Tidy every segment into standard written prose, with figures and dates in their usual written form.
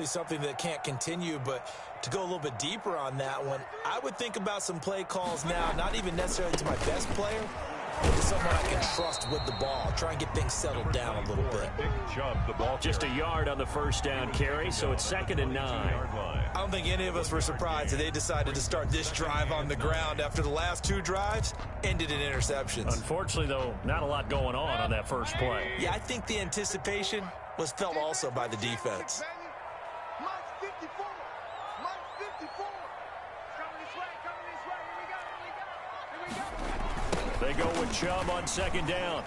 Something that can't continue, but to go a little bit deeper on that one, I would think about some play calls now, not even necessarily to my best player, but to someone I can trust with the ball. Try and get things settled down a little bit. Just a yard on the first down carry, so it's 2nd and 9. I don't think any of us were surprised that they decided to start this drive on the ground after the last 2 drives ended in interceptions. Unfortunately, though, not a lot going on that first play. Yeah, I think the anticipation was felt also by the defense. They go with Chubb on 2nd down.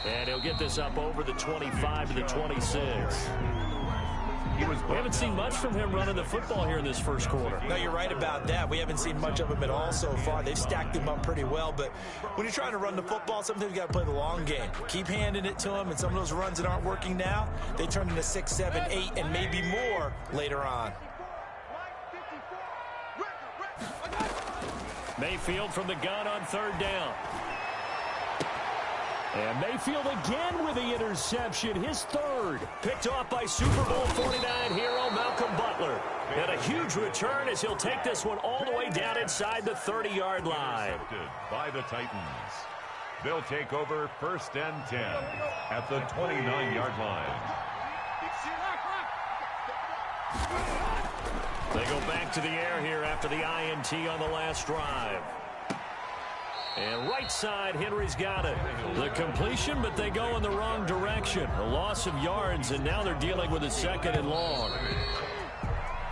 And he'll get this up over the 25 to the 26. We haven't seen much from him running the football here in this first quarter. No, you're right about that. We haven't seen much of him at all so far. They've stacked him up pretty well, but when you're trying to run the football, sometimes you got to play the long game. Keep handing it to him, and some of those runs that aren't working now, they turn into 6, 7, 8, and maybe more later on. Mayfield from the gun on 3rd down. And Mayfield again with the interception, his 3rd. Picked off by Super Bowl 49 hero Malcolm Butler. And a huge return as he'll take this one all the way down inside the 30-yard line. By the Titans. They'll take over 1st and 10 at the 29-yard line. They go back to the air here after the INT on the last drive. And right side, Henry's got it. The completion, but they go in the wrong direction. A loss of yards, and now they're dealing with a 2nd and long.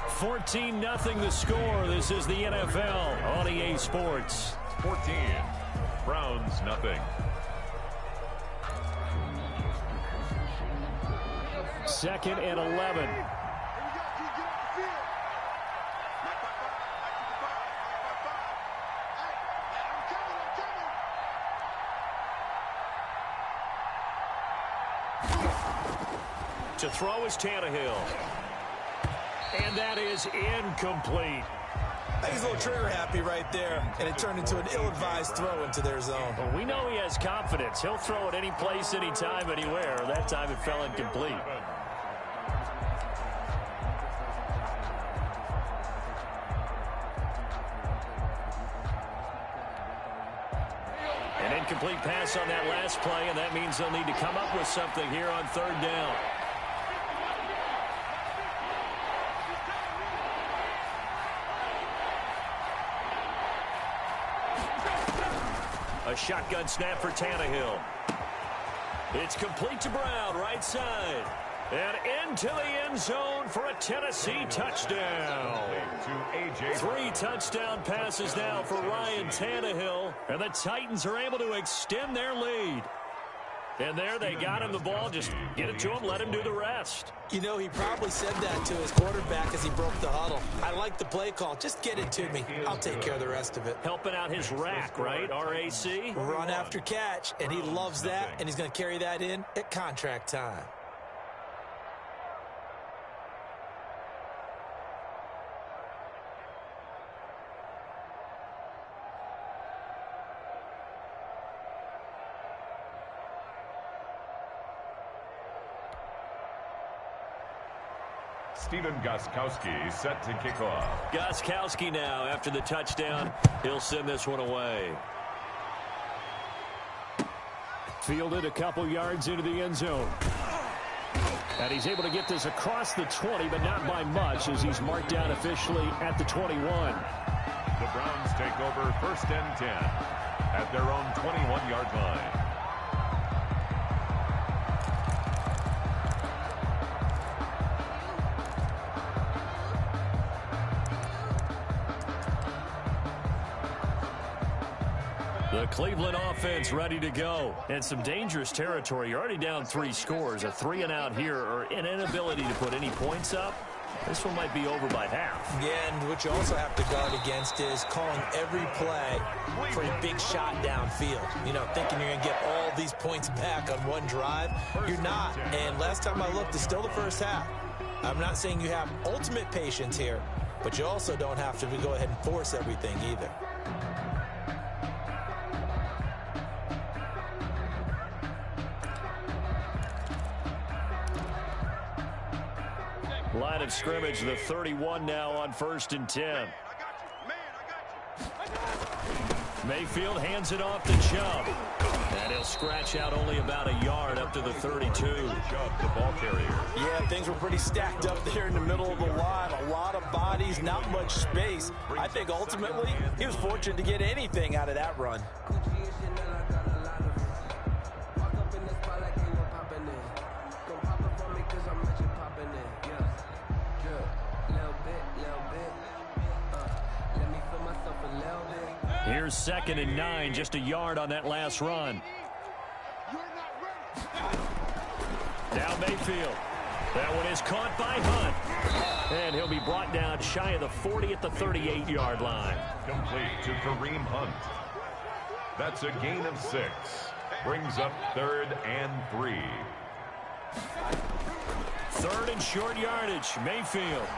14-0 the score. This is the NFL on EA Sports. 14. Browns nothing. 2nd and 11. To throw is Tannehill. And that is incomplete. I think he's a little trigger happy right there, and it turned into an ill-advised throw into their zone. Well, we know he has confidence. He'll throw it any place, anytime, anywhere. That time it fell incomplete. An incomplete pass on that last play, and that means they'll need to come up with something here on 3rd down. A shotgun snap for Tannehill. It's complete to Brown, right side. And into the end zone for a Tennessee touchdown. 3 touchdown passes now for Ryan Tannehill. And the Titans are able to extend their lead. And there they got him the ball. Just get it to him, let him do the rest. You know, he probably said that to his quarterback as he broke the huddle. I like the play call. Just get it to me. I'll take care of the rest of it. Helping out his rack, right? R-A-C? Run after catch, and he loves that, and he's going to carry that in at contract time. Stephen Gostkowski set to kick off. Gostkowski now after the touchdown. He'll send this one away. Fielded a couple yards into the end zone. And he's able to get this across the 20, but not by much as he's marked down officially at the 21. The Browns take over 1st and 10 at their own 21-yard line. The Cleveland offense ready to go. And some dangerous territory. You're already down 3 scores. A 3-and-out here or an inability to put any points up. This one might be over by half. Yeah, and what you also have to guard against is calling every play for a big shot downfield. You know, thinking you're going to get all these points back on one drive. You're not. And last time I looked, it's still the first half. I'm not saying you have ultimate patience here, but you also don't have to go ahead and force everything either. Line of scrimmage, the 31 now on 1st and 10. Mayfield hands it off to Chubb. And he'll scratch out only about a yard up to the 32. Chubb, the ball carrier. Yeah, things were pretty stacked up there in the middle of the line. A lot of bodies, not much space. I think ultimately he was fortunate to get anything out of that run. Here's 2nd and 9, just a yard on that last run. Now Mayfield. That one is caught by Hunt. And he'll be brought down shy of the 40 at the 38-yard line. Complete to Kareem Hunt. That's a gain of 6. Brings up 3rd and 3. 3rd and short yardage. Mayfield.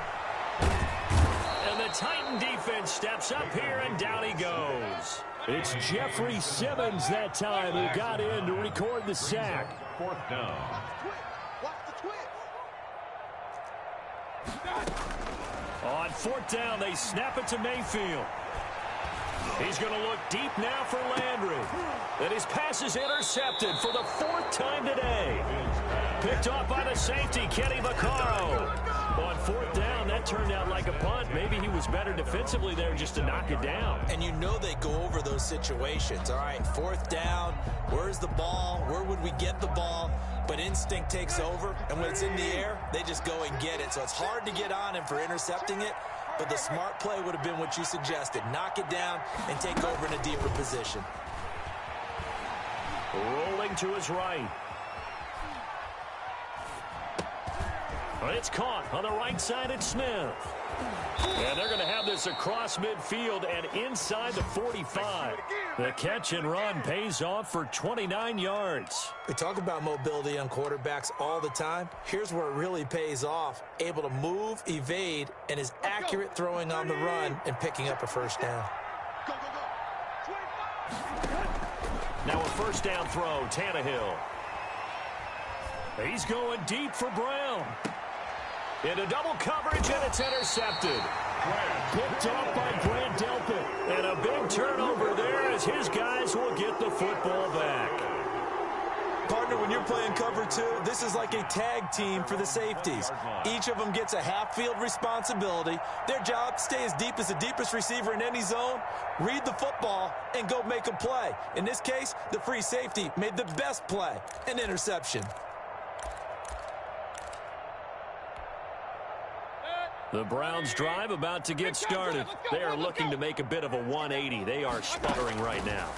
And the Titan defense steps up here, and down he goes. It's Jeffrey Simmons that time who got in to record the sack. 4th down. On 4th down, they snap it to Mayfield. He's going to look deep now for Landry. And his pass is intercepted for the 4th time today. Picked off by the safety, Kenny Vaccaro. On 4th down, that turned out like a punt. Maybe he was better defensively there just to knock it down. And you know they go over those situations. All right, 4th down, where's the ball? Where would we get the ball? But instinct takes over, and when it's in the air, they just go and get it. So it's hard to get on him for intercepting it, but the smart play would have been what you suggested. Knock it down and take over in a deeper position. Rolling to his right. It's caught on the right side at Smith. And they're going to have this across midfield and inside the 45. The catch and run pays off for 29 yards. We talk about mobility on quarterbacks all the time. Here's where it really pays off. Able to move, evade, and is accurate throwing on the run and picking up a 1st down. Now a 1st down throw, Tannehill. He's going deep for Brown. Into double coverage, and it's intercepted. Picked off by Grant Delpit. And a big turnover there as his guys will get the football back. Partner, when you're playing cover 2, this is like a tag team for the safeties. Each of them gets a half-field responsibility. Their job, stay as deep as the deepest receiver in any zone, read the football, and go make a play. In this case, the free safety made the best play, an interception. The Browns drive about to get started. They are looking to make a bit of a 180. They are sputtering right now.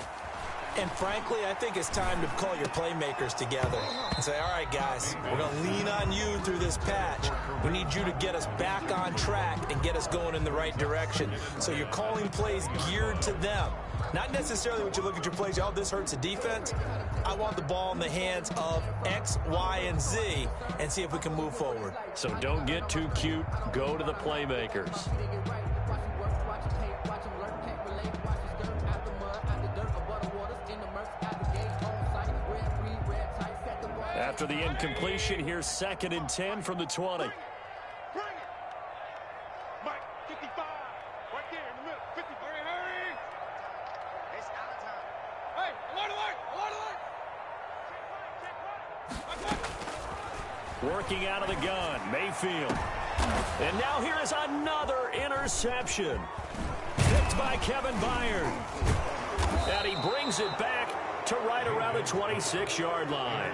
And frankly, I think it's time to call your playmakers together and say, all right, guys, we're going to lean on you through this patch. We need you to get us back on track and get us going in the right direction. So you're calling plays geared to them. Not necessarily what you look at your plays, oh, this hurts the defense. I want the ball in the hands of X, Y, and Z and see if we can move forward. So don't get too cute. Go to the playmakers. After the incompletion, here's 2nd and 10 from the 20. Working out of the gun, Mayfield. And now here is another interception. Picked by Kevin Byard. And he brings it back to right around the 26-yard line.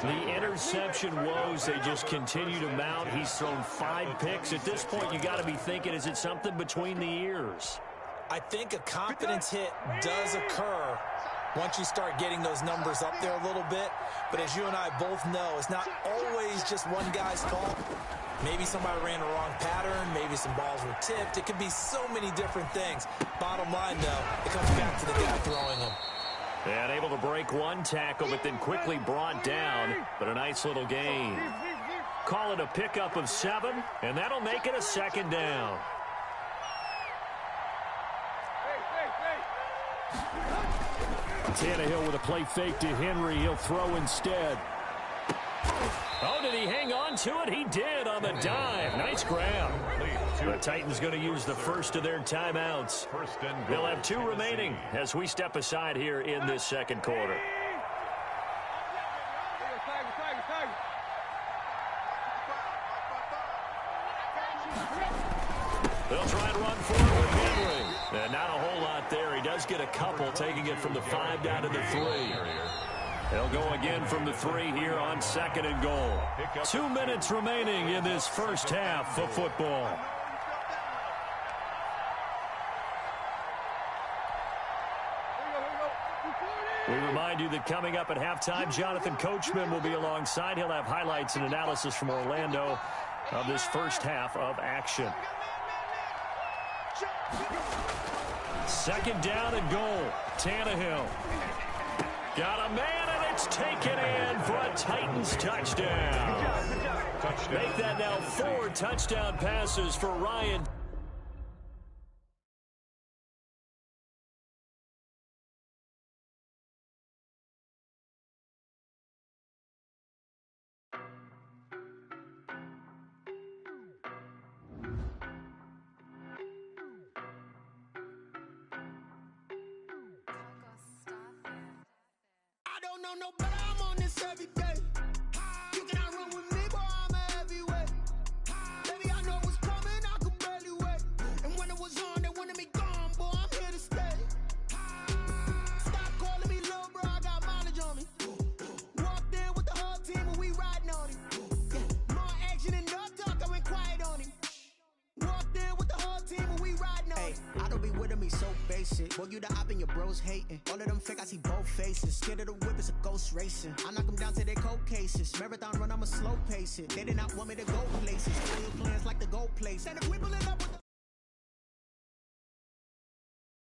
The interception woes, they just continue to mount. He's thrown 5 picks. At this point, you got to be thinking, is it something between the ears? I think a confidence hit does occur once you start getting those numbers up there a little bit. But as you and I both know, it's not always just one guy's fault. Maybe somebody ran a wrong pattern. Maybe some balls were tipped. It could be so many different things. Bottom line, though, it comes back to the guy throwing them. And able to break one tackle, but then quickly brought down. But a nice little gain. Call it a pickup of 7, and that'll make it a 2nd down. Tannehill with a play fake to Henry. He'll throw instead. Oh, did he hang on to it? He did on the dive. Nice grab. The Titans going to use the first of their timeouts. They'll have 2 remaining as we step aside here in this second quarter. They'll try and run forward with Henry. And not a whole lot there. He does get a couple, taking it from the 5 down to the 3. They'll go again from the 3 here on 2nd and goal. 2 minutes remaining in this first half of football. We remind you that coming up at halftime, Jonathan Coachman will be alongside. He'll have highlights and analysis from Orlando of this first half of action. 2nd down and goal. Tannehill. Got a man, and it's taken in for a Titans touchdown. Make that now 4 touchdown passes for Ryan. No better, I'm on this every day. You cannot run with me, boy, I'm a heavyweight. Baby, I know what's coming, I could barely wait. And when it was on, they wanted me gone, boy, I'm here to stay. Stop calling me little bro, I got mileage on me. Walked in with the whole team and we riding on him. More action and no talk, I went quiet on him. Walked in with the whole team and we riding on him. I don't be with me so basic. Boy, you the op and your bros hating. All of them fake, I see both faces. Scared of the whip, it's a ghost racing. I knock them down to their cold cases. Marathon run, I'ma slow pace it. They did not want me to go places. Real plans like the gold place. And if we pull it up